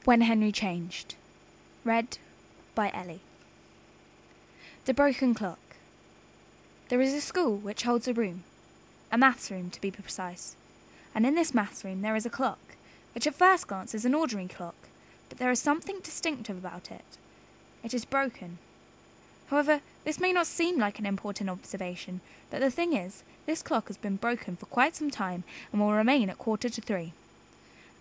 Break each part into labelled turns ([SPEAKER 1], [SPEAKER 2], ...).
[SPEAKER 1] When Henry Changed. Read by Ellie. The Broken Clock. There is a school which holds a room, a maths room to be precise, and in this maths room there is a clock, which at first glance is an ordinary clock, but there is something distinctive about it. It is broken. However, this may not seem like an important observation, but the thing is, this clock has been broken for quite some time and will remain at 2:45.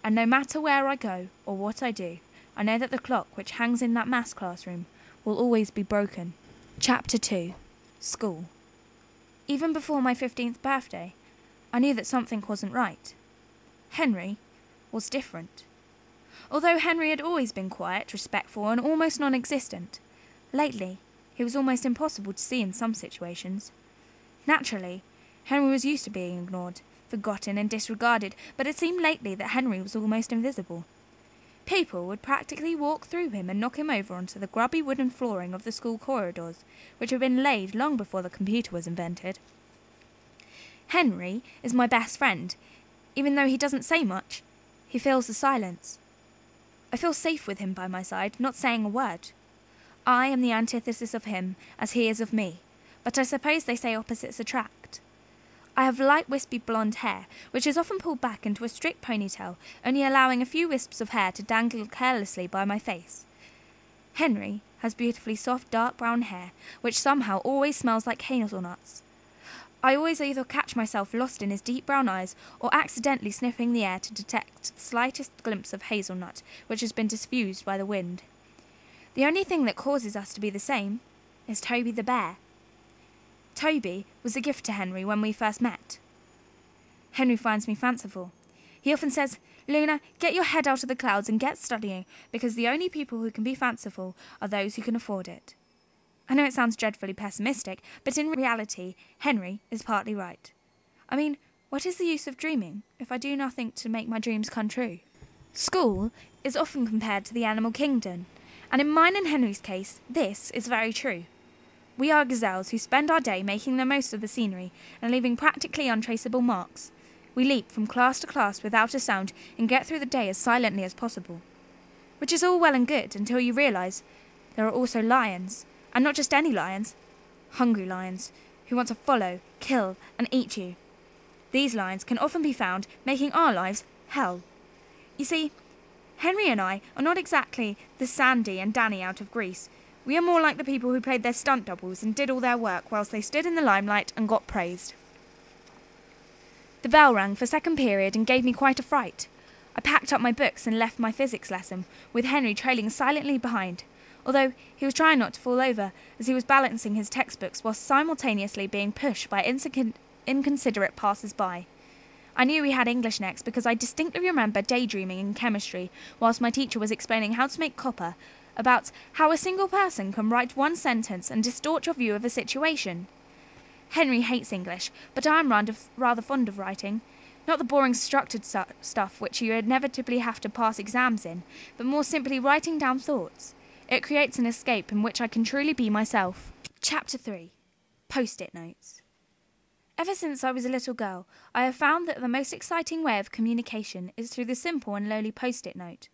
[SPEAKER 1] And no matter where I go or what I do, I know that the clock which hangs in that maths classroom will always be broken. Chapter 2. School. Even before my 15th birthday, I knew that something wasn't right. Henry was different. Although Henry had always been quiet, respectful, and almost non-existent, lately he was almost impossible to see in some situations. Naturally, Henry was used to being ignored, forgotten and disregarded, but it seemed lately that Henry was almost invisible. People would practically walk through him and knock him over onto the grubby wooden flooring of the school corridors, which had been laid long before the computer was invented. Henry is my best friend. Even though he doesn't say much, he fills the silence. I feel safe with him by my side, not saying a word. I am the antithesis of him, as he is of me, but I suppose they say opposites attract. I have light wispy blonde hair, which is often pulled back into a strict ponytail, only allowing a few wisps of hair to dangle carelessly by my face. Henry has beautifully soft dark brown hair, which somehow always smells like hazelnuts. I always either catch myself lost in his deep brown eyes or accidentally sniffing the air to detect the slightest glimpse of hazelnut, which has been diffused by the wind. The only thing that causes us to be the same is Toby the bear. Toby was a gift to Henry when we first met. Henry finds me fanciful. He often says, "Luna, get your head out of the clouds and get studying, because the only people who can be fanciful are those who can afford it." I know it sounds dreadfully pessimistic, but in reality, Henry is partly right. I mean, what is the use of dreaming if I do nothing to make my dreams come true? School is often compared to the animal kingdom, and in mine and Henry's case, this is very true. We are gazelles who spend our day making the most of the scenery and leaving practically untraceable marks. We leap from class to class without a sound and get through the day as silently as possible. Which is all well and good until you realise there are also lions, and not just any lions, hungry lions, who want to follow, kill, and eat you. These lions can often be found making our lives hell. You see, Henry and I are not exactly the Sandy and Danny out of Greece. We are more like the people who played their stunt doubles and did all their work whilst they stood in the limelight and got praised. The bell rang for second period and gave me quite a fright. I packed up my books and left my physics lesson, with Henry trailing silently behind, although he was trying not to fall over as he was balancing his textbooks whilst simultaneously being pushed by inconsiderate passers-by. I knew we had English next because I distinctly remember daydreaming in chemistry whilst my teacher was explaining how to make copper, about how a single person can write one sentence and distort your view of a situation. Henry hates English, but I am rather fond of writing. Not the boring structured stuff which you inevitably have to pass exams in, but more simply writing down thoughts. It creates an escape in which I can truly be myself. Chapter 3. Post-it notes. Ever since I was a little girl, I have found that the most exciting way of communication is through the simple and lowly post-it note.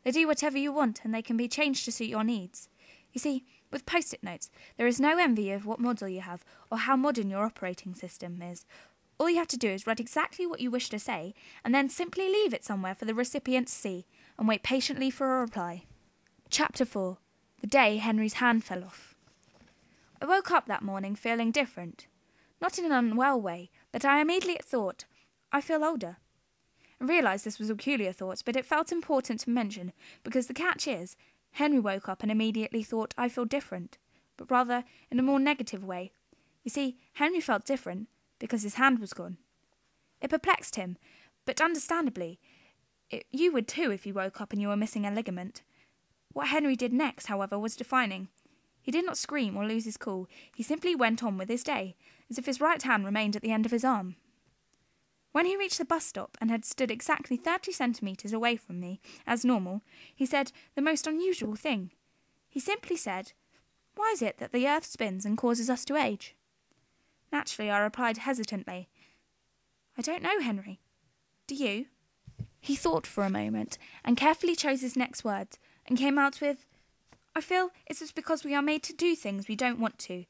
[SPEAKER 1] They do whatever you want, and they can be changed to suit your needs. You see, with post-it notes, there is no envy of what model you have or how modern your operating system is. All you have to do is write exactly what you wish to say, and then simply leave it somewhere for the recipient to see, and wait patiently for a reply. Chapter 4. The day Henry's hand fell off. I woke up that morning feeling different. Not in an unwell way, but I immediately thought, I feel older. I realised this was a peculiar thought, but it felt important to mention, because the catch is, Henry woke up and immediately thought, I feel different, but rather in a more negative way. You see, Henry felt different because his hand was gone. It perplexed him, but understandably, you would too if you woke up and you were missing a ligament. What Henry did next, however, was defining. He did not scream or lose his cool. He simply went on with his day, as if his right hand remained at the end of his arm. When he reached the bus stop and had stood exactly 30 centimetres away from me, as normal, he said the most unusual thing. He simply said, "Why is it that the earth spins and causes us to age?" Naturally, I replied hesitantly, "I don't know, Henry. Do you?" He thought for a moment and carefully chose his next words and came out with, "I feel it's just because we are made to do things we don't want to,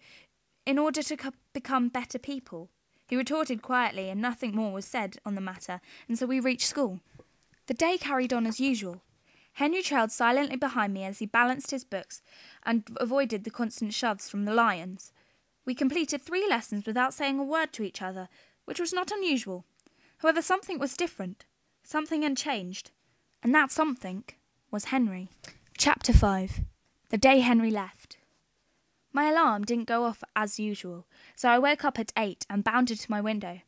[SPEAKER 1] in order to become better people." He retorted quietly and nothing more was said on the matter until we reached school. The day carried on as usual. Henry trailed silently behind me as he balanced his books and avoided the constant shoves from the lions. We completed 3 lessons without saying a word to each other, which was not unusual. However, something was different. Something had changed. And that something was Henry. Chapter 5. The day Henry left. My alarm didn't go off as usual, so I woke up at 8 and bounded to my window.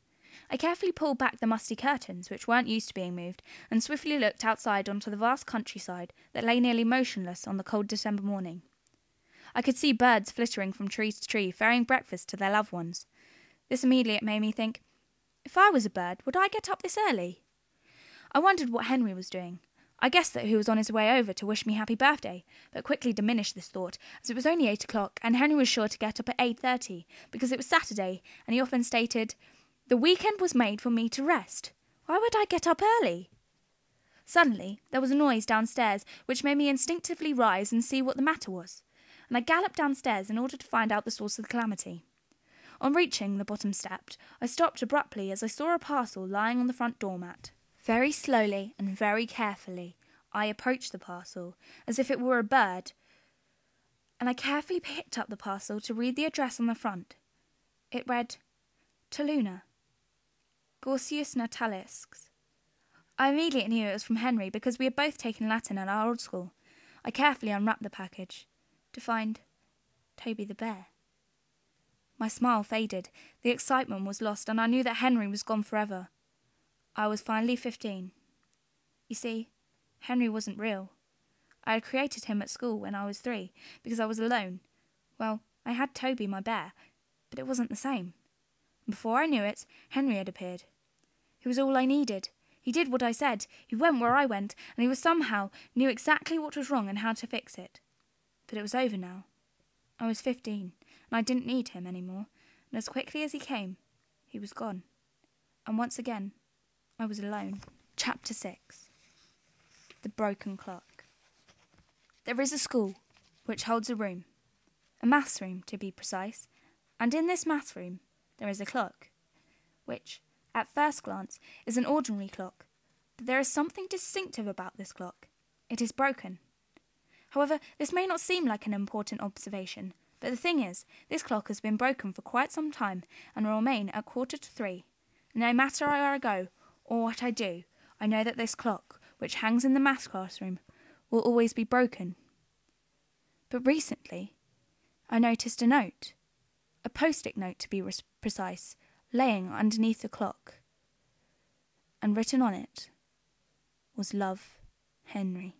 [SPEAKER 1] I carefully pulled back the musty curtains, which weren't used to being moved, and swiftly looked outside onto the vast countryside that lay nearly motionless on the cold December morning. I could see birds flittering from tree to tree, ferrying breakfast to their loved ones. This immediately made me think, if I was a bird, would I get up this early? I wondered what Henry was doing. I guessed that he was on his way over to wish me happy birthday, but quickly diminished this thought, as it was only 8 o'clock, and Henry was sure to get up at 8:30, because it was Saturday, and he often stated, "The weekend was made for me to rest. Why would I get up early?" Suddenly, there was a noise downstairs, which made me instinctively rise and see what the matter was, and I galloped downstairs in order to find out the source of the calamity. On reaching the bottom step, I stopped abruptly as I saw a parcel lying on the front doormat. Very slowly and very carefully, I approached the parcel, as if it were a bird, and I carefully picked up the parcel to read the address on the front. It read, "To Luna, Gaussius Natalisks." I immediately knew it was from Henry because we had both taken Latin at our old school. I carefully unwrapped the package to find Toby the bear. My smile faded, the excitement was lost, and I knew that Henry was gone forever. I was finally 15. You see, Henry wasn't real. I had created him at school when I was 3 because I was alone. Well, I had Toby, my bear, but it wasn't the same. And before I knew it, Henry had appeared. He was all I needed. He did what I said. He went where I went, and he was somehow knew exactly what was wrong and how to fix it. But it was over now. I was 15, and I didn't need him any more, and as quickly as he came, he was gone. And once again, I was alone. Chapter 6. The Broken Clock. There is a school which holds a room, a maths room to be precise, and in this maths room there is a clock, which, at first glance, is an ordinary clock, but there is something distinctive about this clock. It is broken. However, this may not seem like an important observation, but the thing is, this clock has been broken for quite some time and will remain at 2:45. No matter where I go or what I do, I know that this clock, which hangs in the maths classroom, will always be broken. But recently, I noticed a note, a post-it note to be precise, laying underneath the clock, and written on it was "Love, Henry."